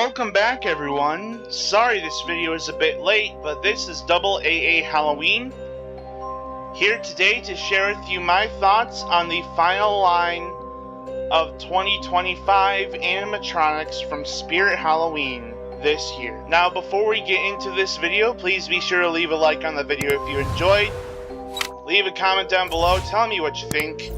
Welcome back, everyone. Sorry this video is a bit late, but this is Double AA Halloween. Here today to share with you my thoughts on the final line of 2025 animatronics from Spirit Halloween this year. Now, before we get into this video, please be sure to leave a like on the video if you enjoyed. Leave a comment down below telling me what you think.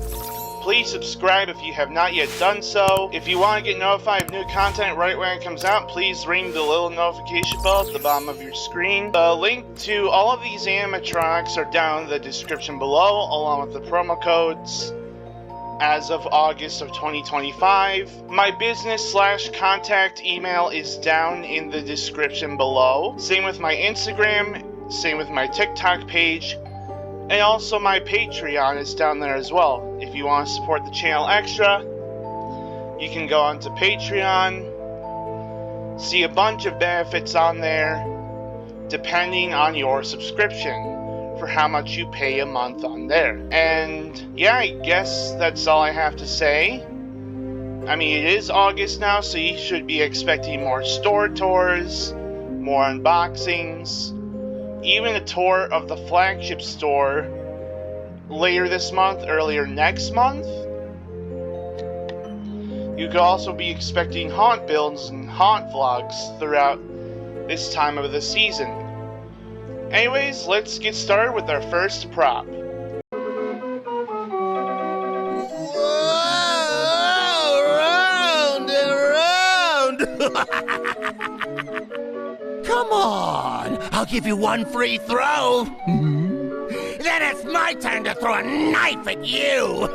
Please subscribe if you have not yet done so. If you want to get notified of new content right when it comes out, please ring the little notification bell at the bottom of your screen. The link to all of these animatronics are down in the description below, along with the promo codes as of August of 2025. My business/contact email is down in the description below. Same with my Instagram, same with my TikTok page. And also my Patreon is down there as well. If you want to support the channel extra, you can go onto Patreon, see a bunch of benefits on there, depending on your subscription, for how much you pay a month on there. And yeah, I guess that's all I have to say. I mean, it is August now, so you should be expecting more store tours, more unboxings, even a tour of the flagship store later this month, earlier next month. You could also be expecting haunt builds and haunt vlogs throughout this time of the season. Anyways, let's get started with our first prop. Whoa, round and round! Come on, I'll give you one free throw. Then it's my turn to throw a knife at you.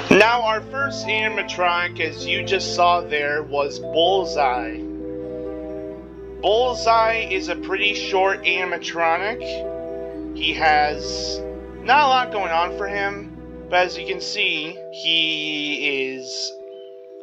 Now, our first animatronic, as you just saw there, was Bullseye. Bullseye is a pretty short animatronic. He has not a lot going on for him, but as you can see, he is...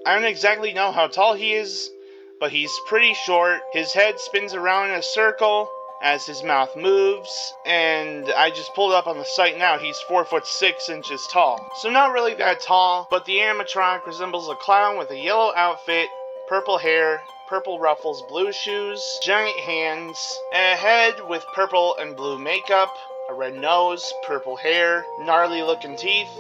I don't exactly know how tall he is, but he's pretty short. His head spins around in a circle as his mouth moves, and I just pulled up on the site now. He's 4'6" tall. So not really that tall, but the animatronic resembles a clown with a yellow outfit, purple hair, purple ruffles, blue shoes, giant hands, and a head with purple and blue makeup, a red nose, purple hair, gnarly looking teeth,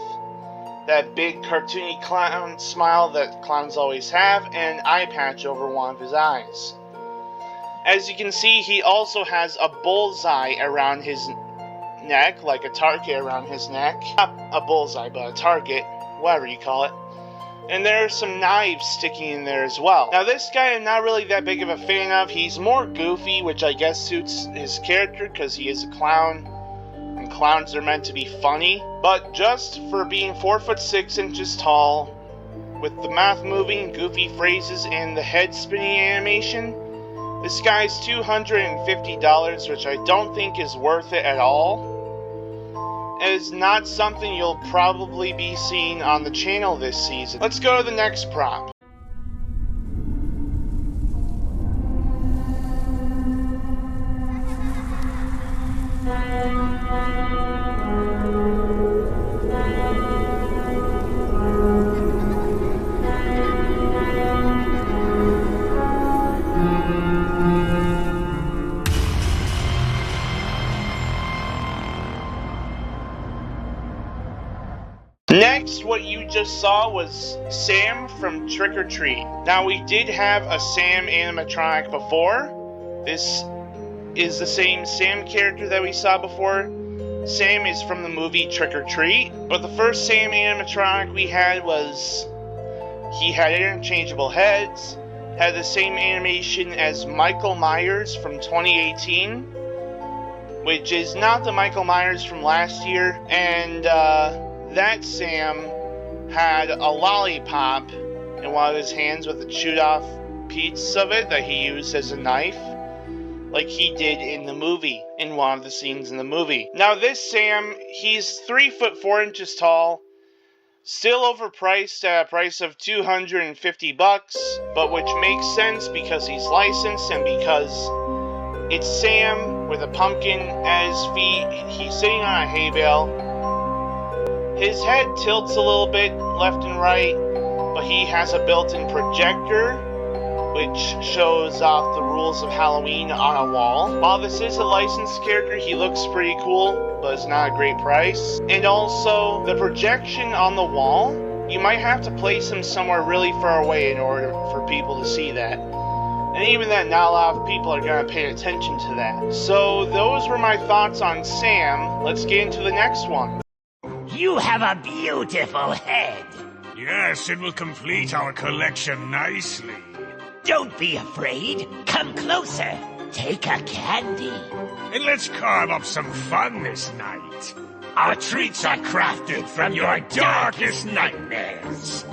that big cartoony clown smile that clowns always have, and an eye patch over one of his eyes. As you can see, he also has a bullseye around his neck, like a target around his neck. Not a bullseye, but a target, whatever you call it. And there are some knives sticking in there as well. Now, this guy I'm not really that big of a fan of. He's more goofy, which I guess suits his character because he is a clown. And clowns are meant to be funny. But just for being 4'6" tall, with the mouth moving, goofy phrases, and the head spinning animation, this guy's $250, which I don't think is worth it at all. It is not something you'll probably be seeing on the channel this season. Let's go to the next prop. Next, what you just saw was Sam from Trick or Treat. Now, we did have a Sam animatronic before. This is the same Sam character that we saw before. Sam is from the movie Trick or Treat, but the first Sam animatronic we had was... he had interchangeable heads, had the same animation as Michael Myers from 2018, which is not the Michael Myers from last year, and that Sam had a lollipop in one of his hands with a chewed off piece of it that he used as a knife, like he did in the movie, in one of the scenes in the movie. Now this Sam, he's 3'4" tall, still overpriced at a price of $250, but which makes sense because he's licensed and because it's Sam. with a pumpkin at his feet. He's sitting on a hay bale. His head tilts a little bit left and right, but he has a built-in projector, which shows off the rules of Halloween on a wall. While this is a licensed character, he looks pretty cool, but it's not a great price. And also, the projection on the wall, you might have to place him somewhere really far away in order for people to see that. And even then, not a lot of people are going to pay attention to that. So those were my thoughts on Sam. Let's get into the next one. You have a beautiful head. Yes, it will complete our collection nicely. Don't be afraid. Come closer. Take a candy. And let's carve up some fun this night. Our treats are crafted from your darkest nightmares.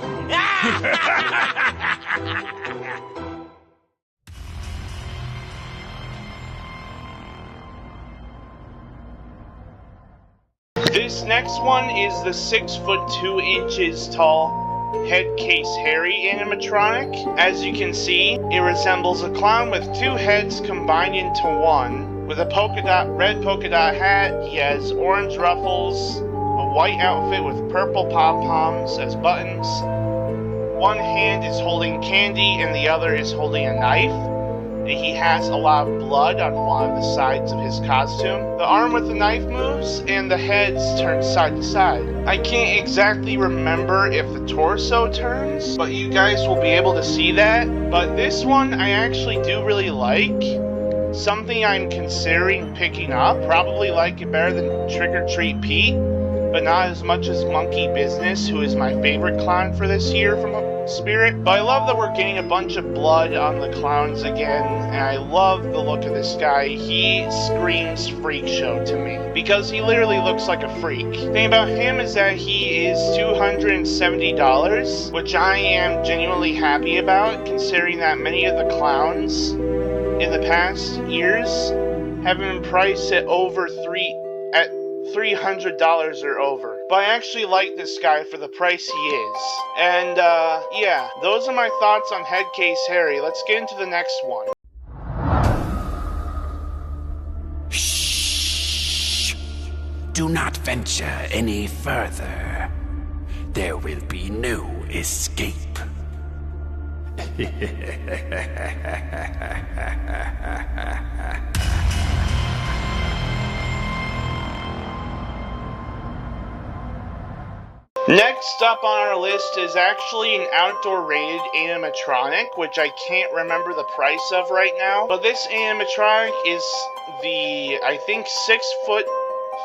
This next one is the 6 foot 2 inches tall Headcase Harry animatronic. As you can see, it resembles a clown with 2 heads combined into one. With a red polka dot hat, he has orange ruffles, a white outfit with purple pom-poms as buttons. One hand is holding candy and the other is holding a knife. And he has a lot of blood on one of the sides of his costume. The arm with the knife moves, and the heads turn side to side. I can't exactly remember if the torso turns, but you guys will be able to see that. But this one I actually do really like. Something I'm considering picking up. Probably like it better than Trick or Treat Pete, but not as much as Monkey Business, who is my favorite clown for this year from Spirit. But I love that we're getting a bunch of blood on the clowns again, and I love the look of this guy. He screams freak show to me, because he literally looks like a freak. The thing about him is that he is $270, which I am genuinely happy about, considering that many of the clowns in the past years have been priced at over $300 or over. But I actually like this guy for the price he is. And yeah, those are my thoughts on Headcase Harry. Let's get into the next one. Shh! Do not venture any further. There will be no escape. Next up on our list is actually an outdoor rated animatronic, which I can't remember the price of right now. But this animatronic is the, I think, 6 foot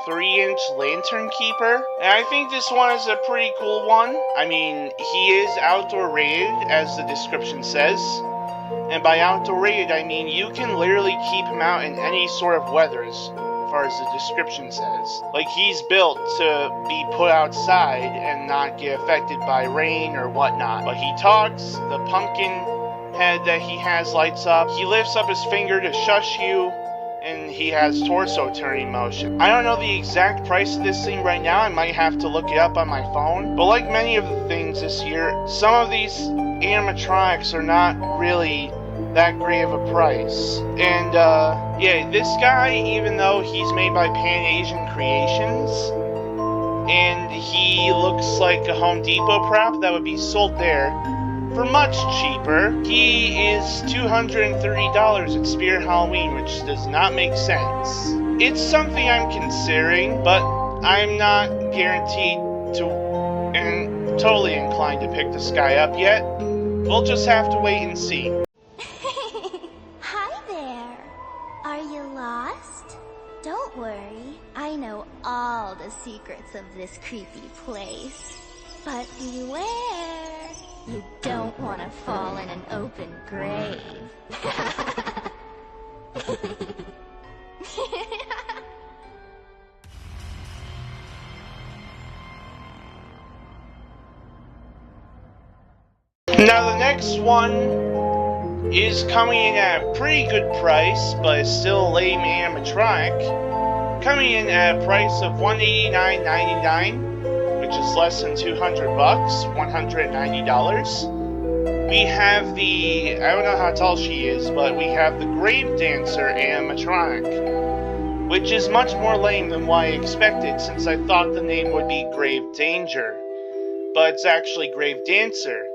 3 inch lantern keeper. And I think this one is a pretty cool one. I mean, he is outdoor rated, as the description says. And by outdoor rated, I mean you can literally keep him out in any sort of weather, as far as the description says. Like, he's built to be put outside and not get affected by rain or whatnot. But he talks, the pumpkin head that he has lights up, he lifts up his finger to shush you, and he has torso turning motion. I don't know the exact price of this thing right now, I might have to look it up on my phone. But like many of the things this year, some of these animatronics are not really that great of a price. And yeah, this guy, even though he's made by Pan Asian Creations and he looks like a Home Depot prop that would be sold there for much cheaper, he is $230 at Spirit Halloween, which does not make sense. It's something I'm considering, but I'm not guaranteed to and totally inclined to pick this guy up yet. We'll just have to wait and see. Hi there. Are you lost? Don't worry. I know all the secrets of this creepy place. But beware. You don't want to fall in an open grave. Now the next one is coming in at a pretty good price, but it's still a lame animatronic. Coming in at a price of $189.99, which is less than $200, $190. we have the, I don't know how tall she is, but we have the Grave Dancer animatronic, which is much more lame than what I expected, since I thought the name would be Grave Danger, but it's actually Grave Dancer.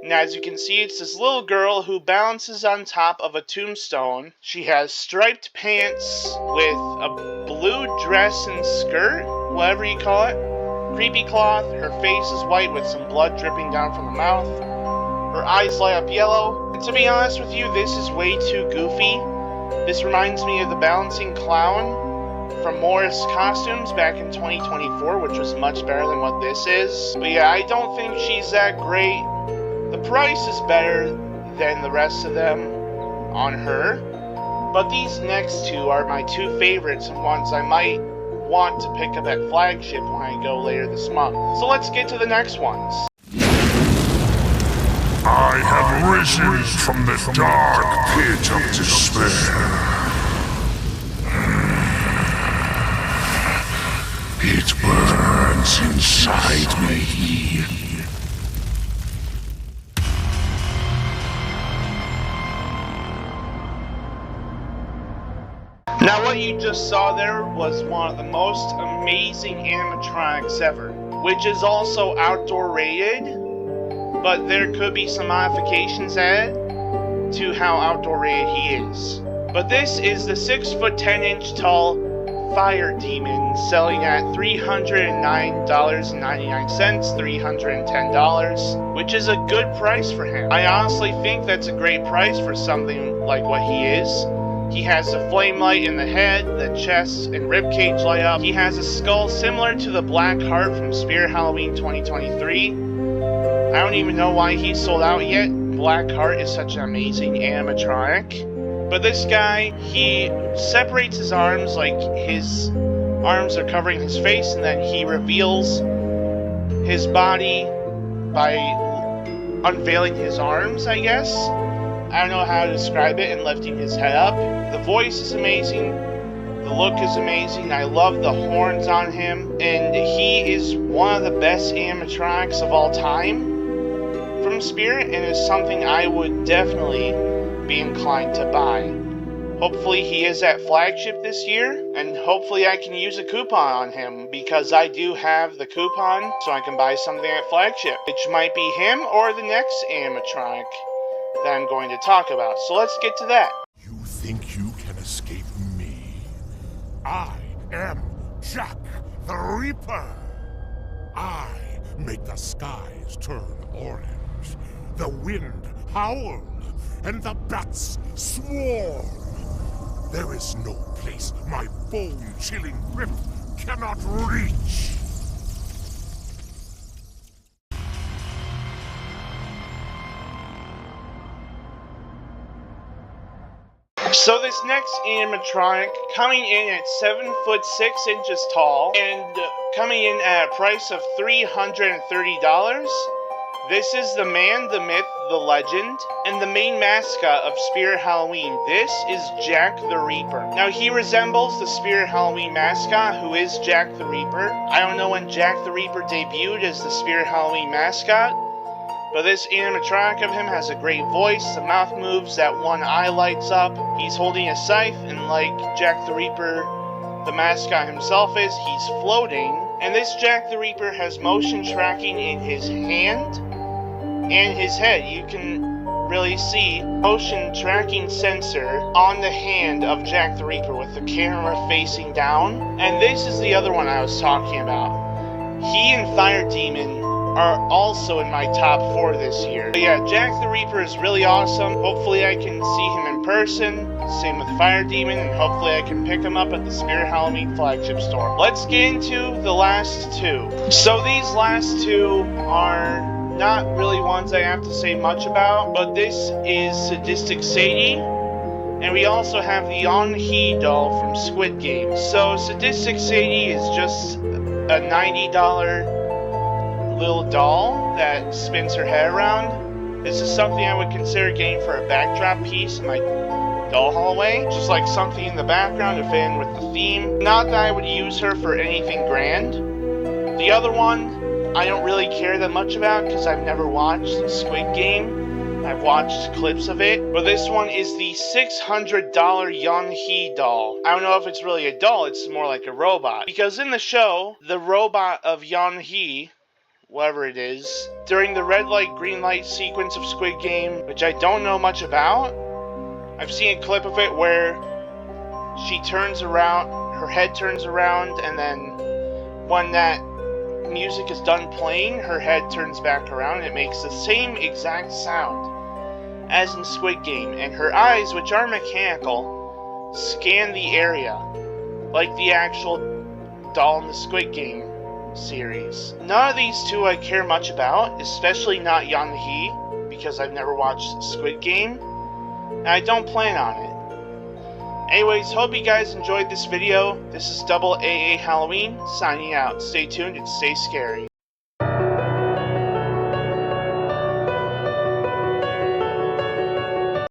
And as you can see, it's this little girl who balances on top of a tombstone. She has striped pants with a blue dress and skirt, whatever you call it. Creepy cloth. Her face is white with some blood dripping down from the mouth. Her eyes light up yellow. And to be honest with you, this is way too goofy. This reminds me of the balancing clown from Morris Costumes back in 2024, which was much better than what this is. But yeah, I don't think she's that great. The price is better than the rest of them on her, but these next two are my two favorites and ones I might want to pick up at Flagship when I go later this month. So let's get to the next ones. I have risen from the dark pit of despair. It burns inside me. Now what you just saw there was one of the most amazing animatronics ever, which is also outdoor rated, but there could be some modifications added to how outdoor rated he is. But this is the 6'10" tall Fire Demon, selling at $309.99, $310, which is a good price for him. I honestly think that's a great price for something like what he is. He has a flame light in the head, the chest and ribcage light up. He has a skull similar to the Black Heart from Spirit Halloween 2023. I don't even know why he's sold out yet. Black Heart is such an amazing animatronic. But this guy, he separates his arms like his arms are covering his face, and then he reveals his body by unveiling his arms, I guess. I don't know how to describe it, and lifting his head up. The voice is amazing. The look is amazing. I love the horns on him. And he is one of the best animatronics of all time from Spirit, and is something I would definitely be inclined to buy. Hopefully he is at Flagship this year, and hopefully I can use a coupon on him, because I do have the coupon, so I can buy something at Flagship, which might be him or the next animatronic that I'm going to talk about. So let's get to that. You think you can escape me? I am Jack the Reaper. I make the skies turn orange, the wind howl, and the bats swarm. There is no place my bone-chilling grip cannot reach. So this next animatronic, coming in at 7'6" tall, and coming in at a price of $330, this is the man, the myth, the legend, and the main mascot of Spirit Halloween. This is Jack the Reaper. Now he resembles the Spirit Halloween mascot, who is Jack the Reaper. I don't know when Jack the Reaper debuted as the Spirit Halloween mascot, but this animatronic of him has a great voice, the mouth moves, that one eye lights up. He's holding a scythe, and like Jack the Reaper, the mascot himself is, he's floating. And this Jack the Reaper has motion tracking in his hand and his head. You can really see motion tracking sensor on the hand of Jack the Reaper with the camera facing down. And this is the other one I was talking about. He and Fire Demon are also in my top 4 this year. But yeah, Jack the Reaper is really awesome. Hopefully I can see him in person. Same with Fire Demon, and hopefully I can pick him up at the Spirit Halloween flagship store. Let's get into the last two. So these last two are not really ones I have to say much about, but this is Sadistic Sadie, and we also have the On-Hee doll from Squid Game. So Sadistic Sadie is just a $90 little doll that spins her head around. This is something I would consider getting for a backdrop piece in my doll hallway, just like something in the background to fit in with the theme. Not that I would use her for anything grand. The other one I don't really care that much about because I've never watched Squid Game, I've watched clips of it, but this one is the $600 Yeon-hee doll. I don't know if it's really a doll, it's more like a robot. Because in the show, the robot of Yeon-hee, whatever it is, during the red light, green light sequence of Squid Game, which I don't know much about, I've seen a clip of it where she turns around, her head turns around, and then when that music is done playing, her head turns back around and it makes the same exact sound as in Squid Game, and her eyes, which are mechanical, scan the area like the actual doll in the Squid Game series. None of these two I care much about, especially not Yeon-hee, because I've never watched Squid Game, and I don't plan on it. Anyways, hope you guys enjoyed this video. This is Double AA Halloween, signing out. Stay tuned and stay scary.